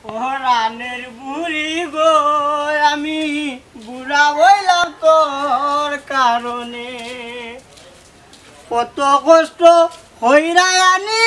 পরাণের বুড়ি গো আমি বুড়া হইলাম তোর কারণে কত কষ্ট হইরা আনি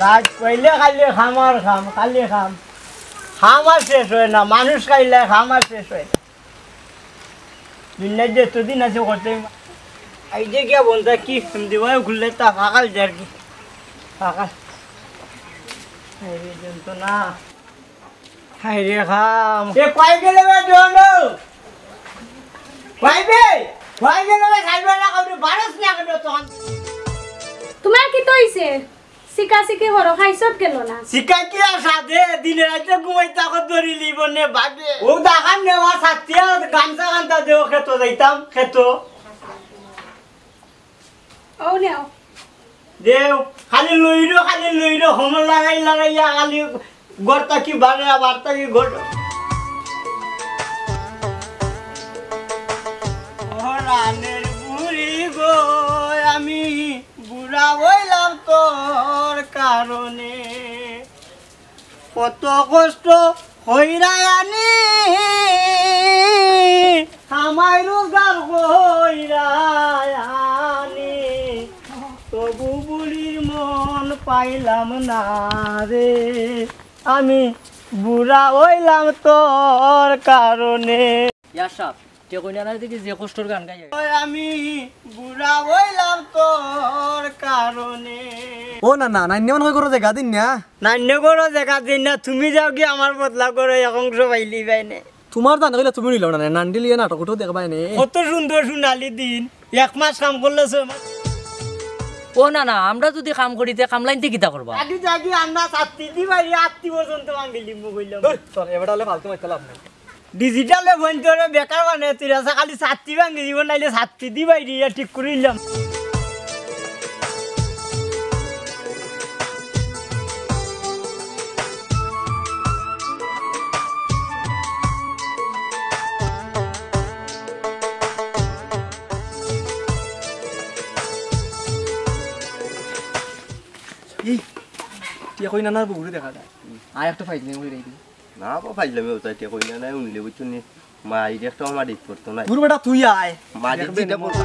ভাত কইলে খাইলে খাম আর খাম খালি খাম খাম আর শেষ হয় না মানুষ খাইলে খাম আর শেষ হয় না দুনিয়ার যতদিন আছে করতে এই যে গিয়া বলতে কি দিব ঘুরলে তা ফাঁকাল যে আর কি ফাঁকাল তো না হাই রে খাম এ কয় গেলে খাইবে খাইবে না খাবি বারস না কেন তখন তোমার কি তো হইছে সিকা সিকি হরো খাইছত গেল না সিকা কি আর সাথে দিনে রাতে ঘুমাইতে এখন ধরি লিব নে ভাগে ও দেখান নেওয়া সাথিয়া গামছা গান্তা দেও খেত যাইতাম খেত ও নেও দেও খালি লইরো হমল লাগাইয়া খালি গড়তা কি বার্তা কি গড় রানের বুড়ি গো আমি বুড়া হইলাম তোর কারণে কত কষ্ট হইরা আনি আমায় রোজগার হইরা আনি তবু বুড়ির মন পাইলাম না রে আমি বুড়া হইলাম তোর কারণে যে কষ্টর গান গাই আমি বুড়া হইলাম তোর কারণে ও না না নান্য মন করো দেখা দিন না নান্য করো দেখা দিন না তুমি যাও কি আমার বদলা করো এক অংশ পাইলি পাইনে তোমার দান কইলে তুমি নিল না নান্ডি লিয়ে নাটক উঠো দেখবাই নে কত সুন্দর সোনালি দিন এক মাস কাম করলে ও না না আমরা যদি কাম করিতে কামলাইনতে কিতা করবা আগে জাগি আমরা ছাত্রী দি বাইরে আত্মীয় পর্যন্ত মাঙ্গিলি কইলাম চল এবারে হলে ফালতু মাইতে লাভ নাই ডিজিটালে বন্ধরে বেকার মানে তুই আছে খালি ছাত্রী ভাঙি দিব নাইলে ছাত্রী দি বাইরে ঠিক করিলাম কই নানার বউরে দেখা যায় আর একটা ফাইজলিং হই রাইদি না বাবা ফাইজলামি হতো এটা কই না নাই উনলে বুঝছো নি মা আইডি একটা আমার ডিট করতো না তোর বেটা তুই আয় মা দিতে বলতো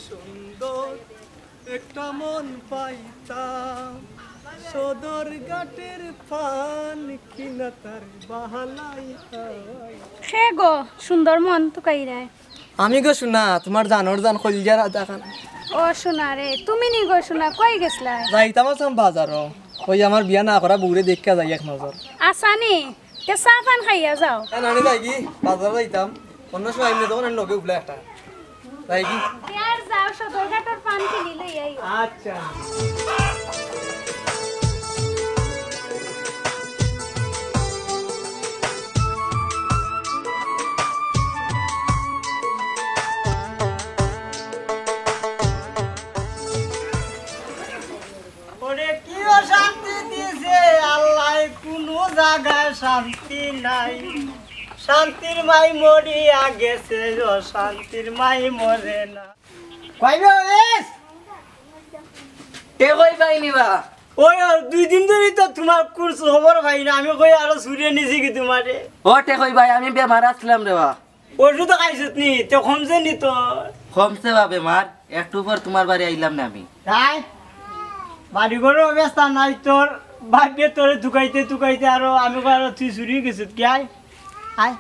সুন্দর একটা মন পাইতাম সদর ঘাটের পান কিনা তার বাহালাই খে গো সুন্দর মন তো কাইরায় আমি গো শোনা তোমার জানোর জান কলজার দেখান ও শোনা রে তুমি নি গো শোনা কই গেছলা যাইতাম আসাম বাজারও কই আমার বিয়া না করা বউরে দেখা যাই এক নজর আসানি কে সাফান খাইয়া যাও নানি যাই কি বাজার যাইতাম অন্য সময় এমনি তখন লগে উঠলে একটা যাই কি আর যাও সদরঘাটের পান কিনি লই আইও আচ্ছা শান্তি নাই শান্তির মাই মরিয়া গেছে শান্তির মাই মরে না কইবে কে কই পাইনি বা ওই 2 দিন ধরে তো তোমার কোর্স খবর ভাই না আমি কই আরো সুরিয়ে নিছি কি তোমারে ও তে কই ভাই আমি বেমার আসলাম রে বা ওষুধ খাইছত নি তো কমছে নি তো কমছে বা বেমার একটু পর তোমার বাড়ি আইলাম না আমি তাই বাড়ি ঘরের অবস্থা নাই তোর ভাগ্যে তোরে টুকাইতে টুকাইতে আরো আমি আরো তুই চুরি গেছিস কি আয় আয়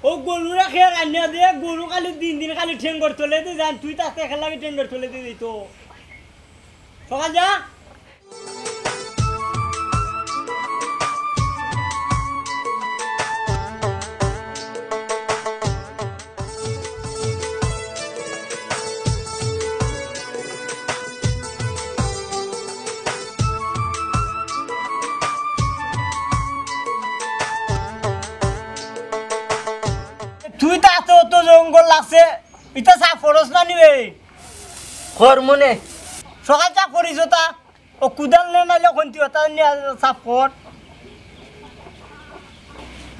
ও গরুরা খেয়ে রান্না দিয়ে গরু খালি দিন দিন খালি ঠেঙ্গর চলে দিয়ে যান তুই তাতে খেলাকে ঠেঙ্গর চলে দিয়ে দিত সকাল যা তুই তাতে অত জঙ্গল লাগছে এটা সাফ খরচ না নিবে খর মনে সকাল চা করিস তা ও কুদাল নে নাইলে কোনটি ওটা নিয়ে সাফ কর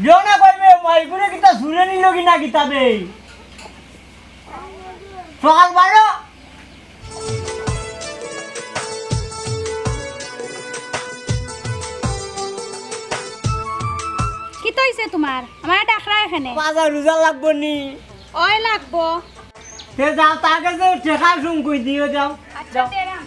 দিও না কইবে মাইগুনে কিটা শুনে নিল কিনা কিতা দে সকাল বারো কি তৈছে তোমার আমার ডাকরা এখানে বাজার রোজা লাগবো নি ওই লাগবো সে যাও তাকে যে ঠেকা শুন কই দিও যাও আচ্ছা তেরাম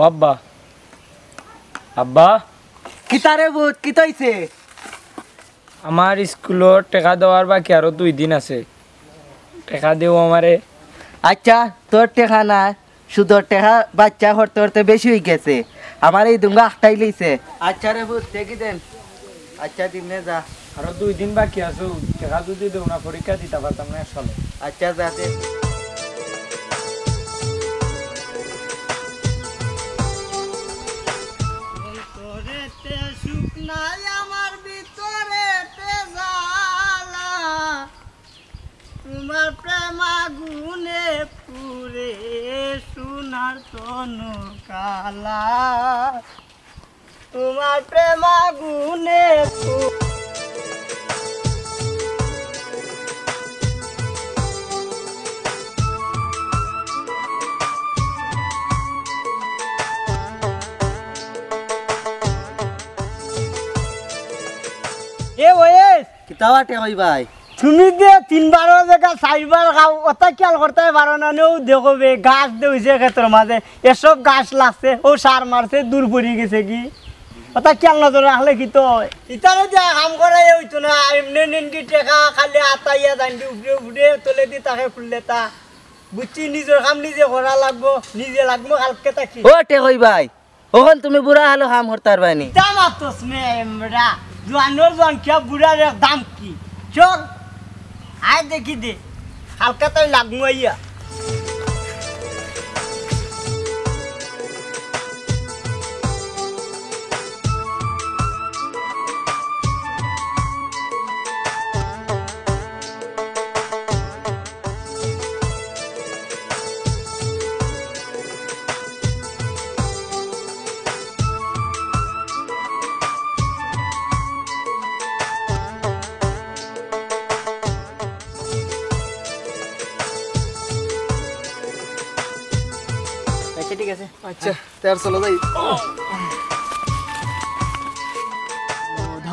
আব্বা আব্বা কিতারে বহুত কি তৈছে আমার স্কুলত টাকা দেওয়ার বাকি আরো 2 দিন আছে টাকা দেও আমারে আচ্ছা তোর টেকা না সুদর টেকা বাচ্চা হরতে হরতে বেশি হয়ে গেছে আমার এই দুঙ্গা আটটাই লইছে আচ্ছা রে ভূত দেখি দেন আচ্ছা দিনে যা আরো 2 দিন বাকি আছে টাকা যদি দেও না পরীক্ষা দিতে পারতাম না আসলে আচ্ছা যাতে তোরেতে সুখ নাই আমার ভিতরেতে জ্বালা তোমার প্রেম আগুনে পুরে সোনার তনু কালা তোমার প্রেম আগুনে এ ওয়েস কিতাওয়াটে হই ভাই তুমি যে 3 বার জায়গা 4 বার খাও ওটা খেয়াল করতে পারো না নেও দেখবে গাছ দেউছে ক্ষেত্রের মাঝে এসব গাছ লাগছে ও সার মারছে দূর পড়ে গেছে কি ওটা খেয়াল নজর রাখলে কি তো ইতারে যে কাম করে হইতো না এমনি নিনকি টেকা খালি আতাইয়া দান্ডি উপরে উপরে তোলে দি তাকে খুললে তা বুঝছি নিজের কাম নিজে করা লাগবো নিজে লাগবো কালকে তাকি ও টে হই ভাই ওখন তুমি বুড়া হলো হাম হরতার বানি দাম আতস মে এমরা জোয়ানোর জোয়ান কিয়া বুড়ার দাম কি চল আয় দেখি দে হালকা তাই লাগবো আইয়া আচ্ছা ঠিক আছে আচ্ছা তার চলো যাই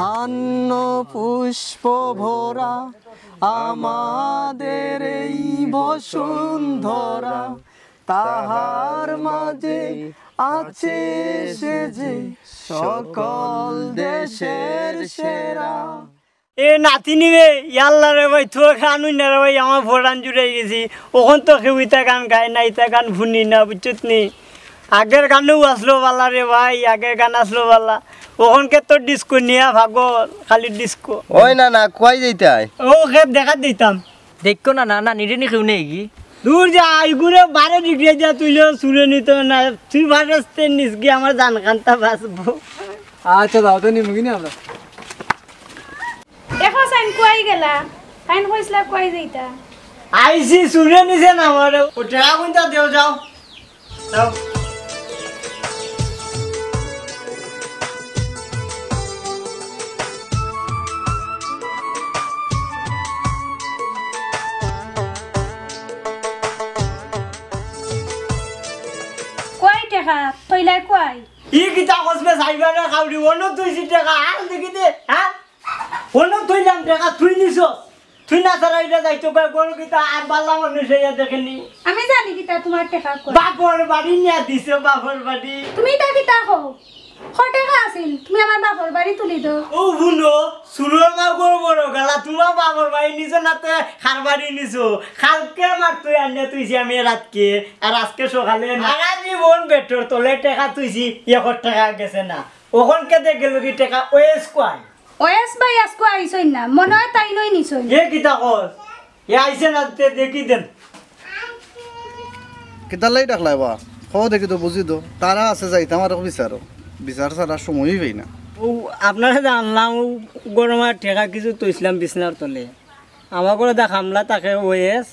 ধান্য পুষ্প ভরা আমাদের এই বসুন্ধরা, তাহার মাঝে আছে সে যে সকল দেশের সেরা। এ নাতিনি রে ইয়াল্লা রে ভাই তোর গানুই না রে ভাই, আমার ভোটান জুড়ে গেছি। ওখান তো কেউ ইতা গান গায় না, ইতা গান শুনি না, বুঝছত নি? আগের গানেও আসলো বালা রে ভাই, আগের গান আসলো বালা। ওখানকে তো ডিস্কো নিয়া ভাগল, খালি ডিস্কো। ওই না না কয় যাইতাই ও খেপ দেখা দিতাম। দেখো না না না নিরে নি কেউ নেই কি দূর যা আইগুরে 12 ডিগ্রি যা তুইলেও চুরে নিত না। তুই ভাসতে নিস গিয়ে আমার জান কান্তা বাঁচবো। আচ্ছা দাও তো নিমুগিনি আমরা। দেখো সাইন কই গেলা, সাইন কইছলা কই যাইতা। আইসি চুরে নিছে না আমার। ও টাকা কোনটা দেও যাও যাও। কই টাকা তইলা কই? ই কিতা কসবে সাইবারে খাউরি অন্য তুই টাকা আর দেখি দে। হ্যাঁ অন্য তুই লাম টাকা তুই নিছ, তুই না তারা এটা যাইতো কই কোন কিতা আর বাল্লা মানুষ হইয়া দেখেনি। আমি জানি কিতা তোমার টাকা কই। বাপর বাড়ি নিয়া দিছো, বাপর বাড়ি। তুমি তা কিতা কও? টাকা আছিল, তুমি আমার বাপর বাড়ি তুলি দাও। ও বুনো সুরর মা বড় বড় গলা তোমার বাপর বাড়ি নিছো না তো খার বাড়ি নিছো। কালকে মার তুই আনিয়া তুইছি আমি রাতকে, আর আজকে সকালে সারা জীবন বেটর তোলে টাকা তুইছি 1 টাকা গেছে না। ওখানকে দে গেল কি টাকা ওয়েস কয়। ওএস ভাই আজকে আইছই না, মনে হয় তাই নই নিছই। এ কিতা কর এ আইছে না তে দেখি দেন। কেতালাই ডাকলাই বা খাওয়া দেখি তো বুঝি তো তারা আছে যাইতাম আর বিচারো বিচার ছাড়া সময়ই পাই না। ও আপনারা জানলাম গরমার ঠেকা কিছু তৈছিলাম বিছনার তলে। আমার করে দেখামলা তাকে ওয়েস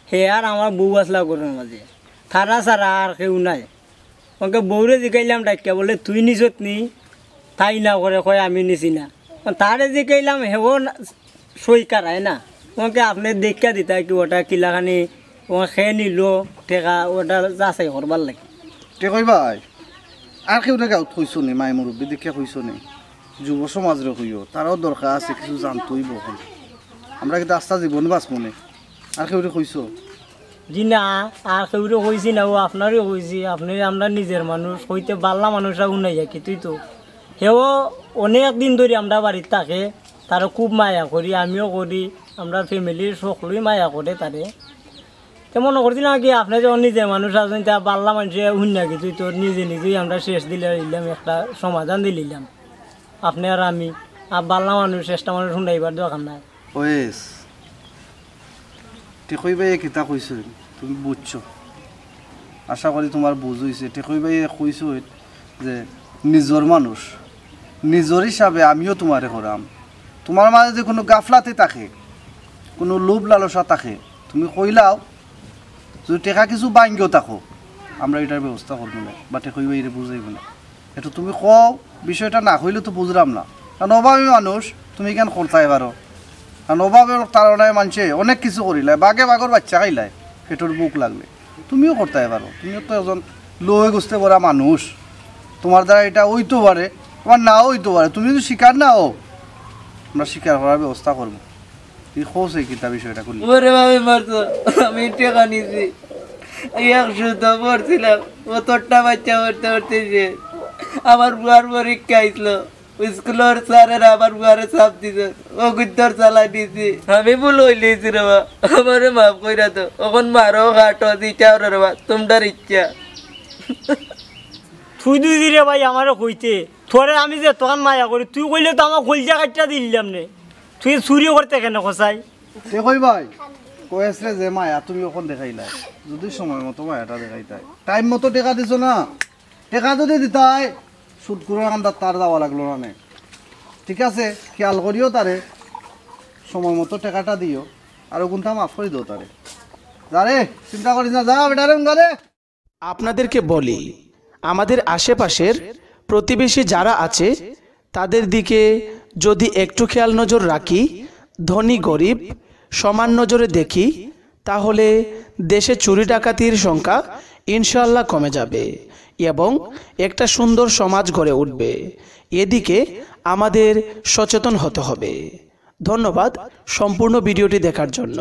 হে আর আমার বউ আসলা গরমের মাঝে। থানা ছাড়া আর কেউ নাই। ওকে বউরে জিকাইলাম ডাকিয়া বলে তুই নিছত নি, তাই না করে কয় আমি নিছি না। তারে জিকাইলাম হেও সই কারায় না। ওকে আপনি দেখা দিতা কি ওটা কিলাখানি ও খেয়ে নিল ঠেকা ওটা যাচাই করবার লাগে। কে কই ভাই আর কেউ গাঁত কইছো নি মাই মুরব্বী দেখে কইছো নি যুব সমাজরে কইও তারাও দরকার আছে কিছু জানতই বহন আমরা কিন্তু আস্থা জীবন বাঁচবো নি আর কেউ কইছো জি না আর কেউরে কইছি না, ও আপনারও কইছি। আপনি আমরা নিজের মানুষ হইতে বাল্লা মানুষরা উনাই যায় কি তুই তো হেও অনেক দিন ধরে আমরা বাড়ির থাকে, তারও খুব মায়া করি, আমিও করি, আমরা ফ্যামিলির সকলেই মায়া করে তারে। তো মনে করছিলাম কি আপনি যখন নিজের মানুষ আছেন তা বাল্লা মানুষে উন্না কি তুই তোর নিজে নিজেই আমরা শেষ দিলে দিলাম, একটা সমাধান দিলাম আপনি আর আমি। আর বাল্লা মানুষ চেষ্টা মানুষ শুনাইবার দরকার নাই। ওয়েস টেকই ভাই কিতা কইছো তুমি বুঝছো, আশা করি তোমার বুঝ হইছে। টেকই ভাই কইছো যে নিজর মানুষ নিজর হিসাবে আমিও তোমারে করাম। তোমার মাঝে যে কোনো গাফলাতে থাকে, কোনো লোভ লালসা থাকে, তুমি কইলাও যদি টেকা কিছু বাঙ্গিও থাকো আমরা এটার ব্যবস্থা করবো না বা টেকই ভাই এটা বুঝাইব না। এটা তুমি কও, বিষয়টা না হইলে তো বুঝলাম না। কারণ অভাবী মানুষ তুমি কেন করতে পারো, কারণ অভাবের তারণায় মানুষে অনেক কিছু করিলাই, বাঘে বাঘর বাচ্চা খাইলাই পেটর বুক লাগলে, তুমিও করতে পারো। তুমিও তো একজন লোহে গুছতে পারা মানুষ, তোমার দ্বারা এটা হইতে পারে, তোমার নাও হইতে পারে। তুমি যদি শিকার না হও আমরা শিকার করার ব্যবস্থা করবো। তুই খোঁজ এই কিতা বিষয়টা করলি। ওরে ভাবে মারতো আমি টাকা নিছি 100 পড়ছিলাম, ও তোরটা বাচ্চা পড়তে পড়তেছে আমার বুয়ার পরীক্ষা আইসলো, স্কুলের স্যারেরা আমার বুয়ারে চাপ দিছে, ও গুদ্দর চালাই দিছি। আমি ভুল হইলেছি রে বা, আমারে মাফ কইরা তো। এখন মারো ঘাটো দিটাও রে বা, তোমরার ইচ্ছা। তুই দুই দিলে ভাই আমারও কইতে তোরে আমি যে তখন মায়া করি, তুই কইলে তো আমার কলজা কাটটা দিলাম নে। তুই চুরি করতে কেন কসাই? টেকই ভাই কয়েসরে যে মায়া তুমি ওখান দেখাইলাই, যদি সময় মতো মায়াটা দেখাইতাই, টাইম মতো টেকা দিছো না, টেকা যদি দিতাই সুদ করে আমরা তার দেওয়া লাগলো না। ঠিক আছে খেয়াল করিও তারে, সময় মতো টাকাটা দিও, আর ওগুনটা মাফ করে দিও তারে। যারে চিন্তা করিস না, যা বেটারে গারে। আপনাদেরকে বলি, আমাদের আশেপাশের প্রতিবেশী যারা আছে তাদের দিকে যদি একটু খেয়াল নজর রাখি, ধনী গরিব সমান নজরে দেখি, তাহলে দেশে চুরি ডাকাতির সংখ্যা ইনশাআল্লাহ কমে যাবে এবং একটা সুন্দর সমাজ গড়ে উঠবে। এদিকে আমাদের সচেতন হতে হবে। ধন্যবাদ সম্পূর্ণ ভিডিওটি দেখার জন্য।